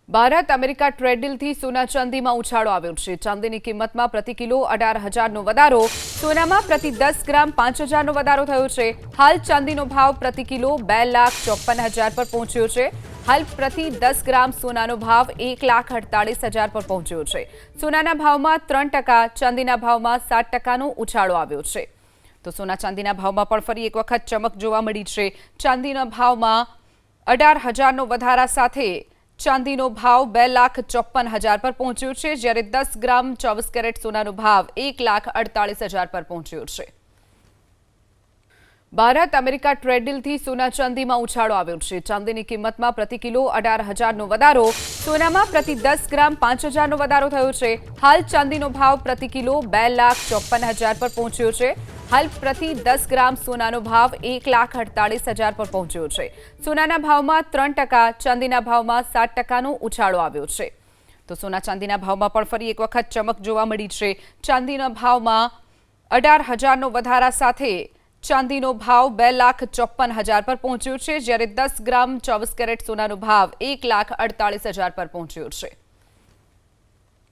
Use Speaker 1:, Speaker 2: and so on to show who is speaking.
Speaker 1: Bharat America trade ડીલથી સોના ચાંદીમાં ઉછાળો આવ્યો છે। ચાંદીની કિંમતમાં પ્રતિ કિલો 18,000નો વધારો, સોનામાં પ્રતિ 10 ગ્રામ 5,000નો વધારો થયો છે। હાલ ચાંદીનો ભાવ પ્રતિ કિલો 2,54,000 પર પહોંચ્યો છે। હાલ પ્રતિ 10 ગ્રામ સોનાનો ભાવ 1,48,000 પર પહોંચ્યો છે। સોનાના ભાવમાં 3%, ચાંદીના ભાવમાં 7%નો ઉછાળો આવ્યો છે। તો સોના ચાંદીના ભાવમાં પણ ફરી એક વખત ચમક જોવા મળી છે। ચાંદીના ભાવમાં 18,000નો વધારા સાથે ચાંદીનો ભાવ 2,54,000 પર પહોંચ્યો છે, જ્યારે 10 ગ્રામ 24 કેરેટ સોનાનો ભાવ 1,48,000 પર પહોંચ્યો છે। ભારત અમેરિકા ટ્રેડ ડીલથી સોના ચાંદીમાં ઉછાળો આવ્યો છે। ચાંદીની કિંમતમાં પ્રતિ કિલો 18,000નો વધારો, સોનામાં પ્રતિ 10 ગ્રામ 5,000નો વધારો થયો છે। હાલ ચાંદીનો ભાવ પ્રતિ કિલો 2,54,000 પર પહોંચ્યો છે। હાલ પ્રતિ 10 ગ્રામ સોનાનો ભાવ 1,48,000 પર પહોંચ્યો છે। સોનાના ભાવમાં 3%, ચાંદીના ભાવમાં 7%નો ઉછાળો આવ્યો છે। તો સોના ચાંદીના ભાવમાં પણ ફરી એક વખત ચમક જોવા મળી છે। ચાંદીના ભાવમાં 18,000નો વધારા સાથે ચાંદીનો ભાવ 2,54,000 પર પહોંચ્યો છે, જ્યારે 10 ગ્રામ 24 કેરેટ સોનાનો ભાવ 1,48,000 પર પહોંચ્યો છે।